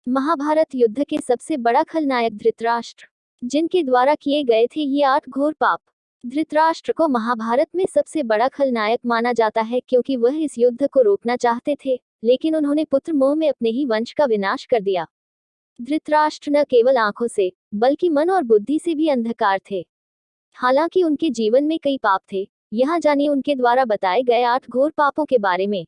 महाभारत युद्ध के सबसे बड़ा खलनायक धृतराष्ट्र, जिनके द्वारा किए गए थे ये 8 घोर पाप। धृतराष्ट्र को महाभारत में सबसे बड़ा खलनायक माना जाता है क्योंकि वह इस युद्ध को रोकना चाहते थे, लेकिन उन्होंने पुत्र मोह में अपने ही वंश का विनाश कर दिया। धृतराष्ट्र न केवल आंखों से, बल्कि मन और बुद्धि से भी अंधकार थे। हालांकि उनके जीवन में कई पाप थे। यहाँ जानिए उनके द्वारा बताए गए 8 घोर पापों के बारे में।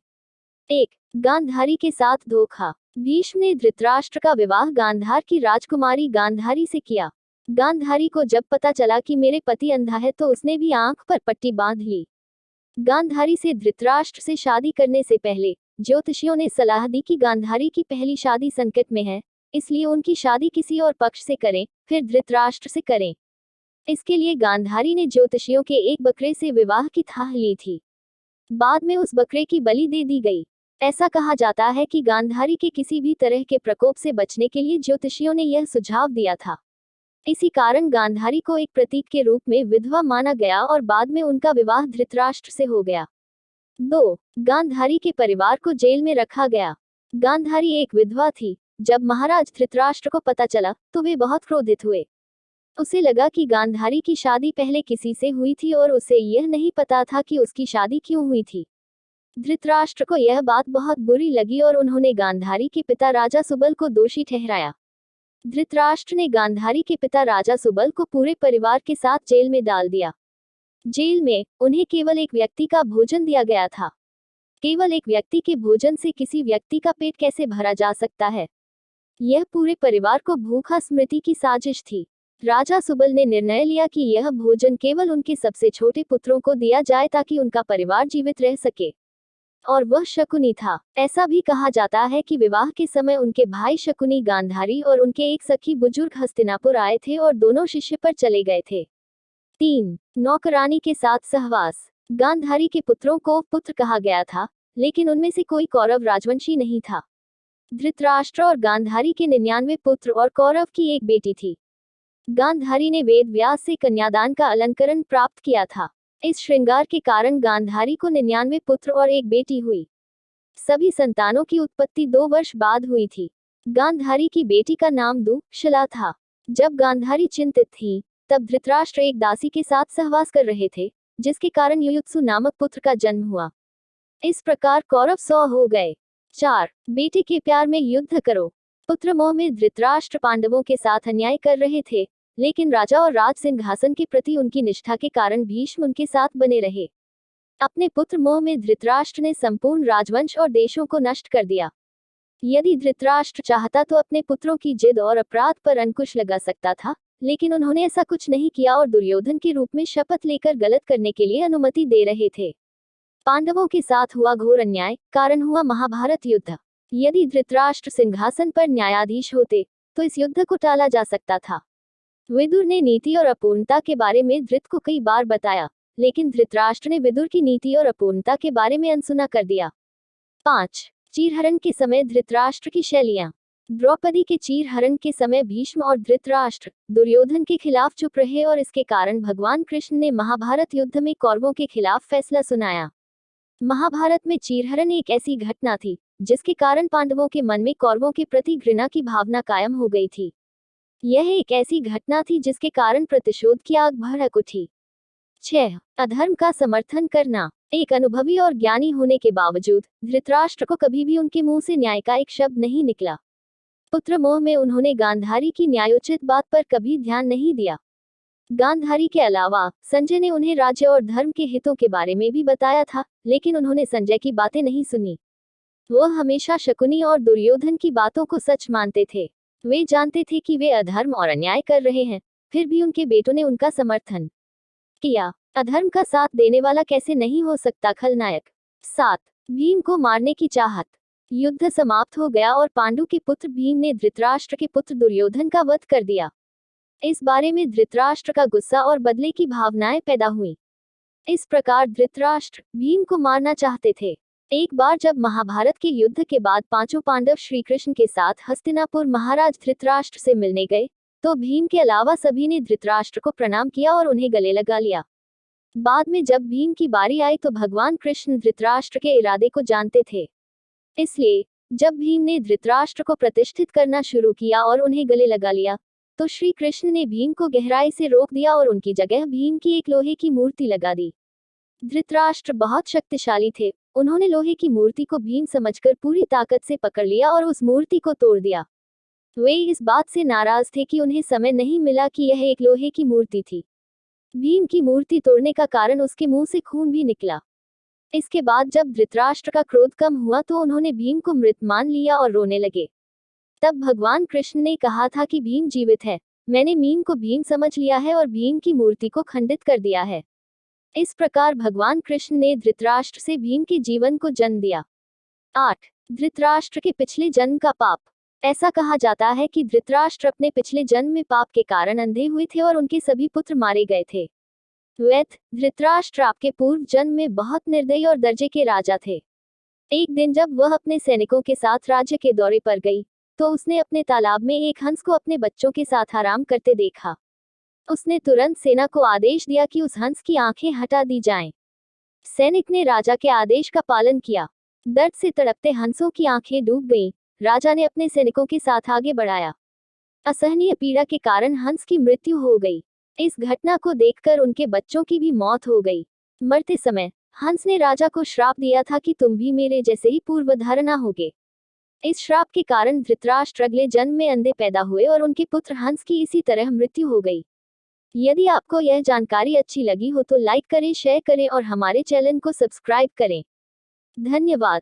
1. गांधारी के साथ धोखा। भीष्म ने धृतराष्ट्र का विवाह गांधार की राजकुमारी गांधारी से किया। गांधारी को जब पता चला कि मेरे पति अंधा है तो उसने भी आंख पर पट्टी बांध ली। गांधारी से धृतराष्ट्र से शादी करने से पहले ज्योतिषियों ने सलाह दी कि गांधारी की पहली शादी संकट में है, इसलिए उनकी शादी किसी और पक्ष से करें, फिर धृतराष्ट्र से करें। इसके लिए गांधारी ने ज्योतिषियों के एक बकरे से विवाह की थाह ली थी। बाद में उस बकरे की बलि दे दी गई। ऐसा कहा जाता है कि गांधारी के किसी भी तरह के प्रकोप से बचने के लिए ज्योतिषियों ने यह सुझाव दिया था। इसी कारण गांधारी को एक प्रतीक के रूप में विधवा माना गया और बाद में उनका विवाह धृतराष्ट्र से हो गया। 2. गांधारी के परिवार को जेल में रखा गया। गांधारी एक विधवा थी। जब महाराज धृतराष्ट्र को पता चला तो वे बहुत क्रोधित हुए। उसे लगा कि गांधारी की शादी पहले किसी से हुई थी और उसे यह नहीं पता था कि उसकी शादी क्यों हुई थी। धृतराष्ट्र को यह बात बहुत बुरी लगी और उन्होंने गांधारी के पिता राजा सुबल को दोषी ठहराया। धृतराष्ट्र ने गांधारी के पिता राजा सुबल को पूरे परिवार के साथ जेल में डाल दिया। जेल में उन्हें केवल एक व्यक्ति का भोजन दिया गया था। केवल एक व्यक्ति के भोजन से किसी व्यक्ति का पेट कैसे भरा जा सकता है? यह पूरे परिवार को भूखा स्मृति की साजिश थी। राजा सुबल ने निर्णय लिया कि यह भोजन केवल उनके सबसे छोटे पुत्रों को दिया जाए ताकि उनका परिवार जीवित रह सके। और वह शकुनी था। ऐसा भी कहा जाता है कि विवाह के समय उनके भाई शकुनी गांधारी और उनके एक सखी बुजुर्ग हस्तिनापुर आए थे और दोनों शिष्य पर चले गए थे। 3. नौकरानी के साथ सहवास। गांधारी के पुत्रों को पुत्र कहा गया था, लेकिन उनमें से कोई कौरव राजवंशी नहीं था। धृतराष्ट्र और गांधारी के 99 पुत्र और कौरव की एक बेटी थी। गांधारी ने वेद व्यास से कन्यादान का अलंकरण प्राप्त किया था। इस श्रृंगार के कारण गांधारी को 99 पुत्र और एक बेटी हुई। सभी संतानों की उत्पत्ति 2 वर्ष बाद हुई थी। गांधारी की बेटी का नाम दुःशला था। जब गांधारी चिंतित थी, तब धृतराष्ट्र एक दासी के साथ सहवास कर रहे थे, जिसके कारण युयुत्सु नामक पुत्र का जन्म हुआ। इस प्रकार कौरव 100 हो गए। 4. बेटे के प्यार में युद्ध करो। पुत्र मोह में धृतराष्ट्र पांडवों के साथ अन्याय कर रहे थे, लेकिन राजा और राज सिंहासन के प्रति उनकी निष्ठा के कारण भीष्म उनके साथ बने रहे। अपने पुत्र मोह में धृतराष्ट्र ने संपूर्ण राजवंश और देशों को नष्ट कर दिया। यदि धृतराष्ट्र चाहता तो अपने पुत्रों की जिद और अपराध पर अंकुश लगा सकता था, लेकिन उन्होंने ऐसा कुछ नहीं किया और दुर्योधन के रूप में शपथ लेकर गलत करने के लिए अनुमति दे रहे थे। पांडवों के साथ हुआ घोर अन्याय, कारण हुआ महाभारत युद्ध। यदि धृतराष्ट्र सिंहासन पर न्यायाधीश होते तो इस युद्ध को टाला जा सकता था। विदुर ने नीति और अपूर्णता के बारे में धृत को कई बार बताया, लेकिन धृतराष्ट्र ने विदुर की नीति और अपूर्णता के बारे में अनसुना कर दिया। 5. चीरहरण के समय धृतराष्ट्र की शैलियां। द्रौपदी के चीरहरण के समय भीष्म और धृतराष्ट्र दुर्योधन के खिलाफ चुप रहे और इसके कारण भगवान कृष्ण ने महाभारत युद्ध में कौरवों के खिलाफ फैसला सुनाया। महाभारत में चीरहरण एक ऐसी घटना थी जिसके कारण पांडवों के मन में कौरवों के प्रति घृणा की भावना कायम हो गई थी। यह एक ऐसी घटना थी जिसके कारण प्रतिशोध की आग भड़क उठी। 6. अधर्म का समर्थन करना। एक अनुभवी और ज्ञानी होने के बावजूद धृतराष्ट्र को कभी भी उनके मुंह से न्याय का एक शब्द नहीं निकला। पुत्र मोह में उन्होंने गांधारी की न्यायोचित बात पर कभी ध्यान नहीं दिया। गांधारी के अलावा संजय ने उन्हें राज्य और धर्म के हितों के बारे में भी बताया था, लेकिन उन्होंने संजय की बातें नहीं सुनी। वह हमेशा शकुनी और दुर्योधन की बातों को सच मानते थे। वे जानते थे कि वे अधर्म और अन्याय कर रहे हैं, फिर भी उनके बेटों ने उनका समर्थन किया। अधर्म का साथ देने वाला कैसे नहीं हो सकता खलनायक। 7. भीम को मारने की चाहत। युद्ध समाप्त हो गया और पांडु के पुत्र भीम ने धृतराष्ट्र के पुत्र दुर्योधन का वध कर दिया। इस बारे में धृतराष्ट्र का गुस्सा और बदले की भावनाएं पैदा हुई। इस प्रकार धृतराष्ट्र भीम को मारना चाहते थे। एक बार जब महाभारत के युद्ध के बाद 5 पांडव श्री कृष्ण के साथ हस्तिनापुर महाराज धृतराष्ट्र से मिलने गए, तो भीम के अलावा सभी ने धृतराष्ट्र को प्रणाम किया और उन्हें गले लगा लिया। बाद में जब भीम की बारी आई तो भगवान कृष्ण धृतराष्ट्र के इरादे को जानते थे, इसलिए जब भीम ने धृतराष्ट्र को प्रतिष्ठित करना शुरू किया और उन्हें गले लगा लिया, तो श्री कृष्ण ने भीम को गहराई से रोक दिया और उनकी जगह भीम की एक लोहे की मूर्ति लगा दी। धृतराष्ट्र बहुत शक्तिशाली थे, उन्होंने लोहे की मूर्ति को भीम समझकर पूरी ताकत से पकड़ लिया और उस मूर्ति को तोड़ दिया। वे इस बात से नाराज थे कि उन्हें समय नहीं मिला कि यह एक लोहे की मूर्ति थी। भीम की मूर्ति तोड़ने का कारण उसके मुंह से खून भी निकला। इसके बाद जब धृतराष्ट्र का क्रोध कम हुआ तो उन्होंने भीम को मृत मान लिया और रोने लगे। तब भगवान कृष्ण ने कहा था कि भीम जीवित है, मैंने भीम को भीम समझ लिया है और भीम की मूर्ति को खंडित कर दिया है। इस प्रकार भगवान कृष्ण ने धृतराष्ट्र से भीम के जीवन को जन्म दिया। 8. धृतराष्ट्र के पिछले जन्म का पाप। ऐसा कहा जाता है कि धृतराष्ट्र अपने पिछले जन्म में पाप के कारण अंधे हुए थे और उनके सभी पुत्र मारे गए थे। धृतराष्ट्र आपके पूर्व जन्म में बहुत निर्दयी और दर्जे के राजा थे। एक दिन जब वह अपने सैनिकों के साथ राज्य के दौरे पर गई, तो उसने अपने तालाब में एक हंस को अपने बच्चों के साथ आराम करते देखा। उसने तुरंत सेना को आदेश दिया कि उस हंस की आंखें हटा दी जाएं। सैनिक ने राजा के आदेश का पालन किया। दर्द से तड़पते हंसों की आंखें डूब गईं। राजा ने अपने सैनिकों के साथ आगे बढ़ाया। असहनीय पीड़ा के कारण हंस की मृत्यु हो गई। इस घटना को देखकर उनके बच्चों की भी मौत हो गई। मरते समय हंस ने राजा को श्राप दिया था कि तुम भी मेरे जैसे ही पूर्वधारणा होगे। इस श्राप के कारण धृतराष्ट्र अगले जन्म में अंधे पैदा हुए और उनके पुत्र हंस की इसी तरह मृत्यु हो गई। यदि आपको यह जानकारी अच्छी लगी हो तो लाइक करें, शेयर करें और हमारे चैनल को सब्सक्राइब करें। धन्यवाद।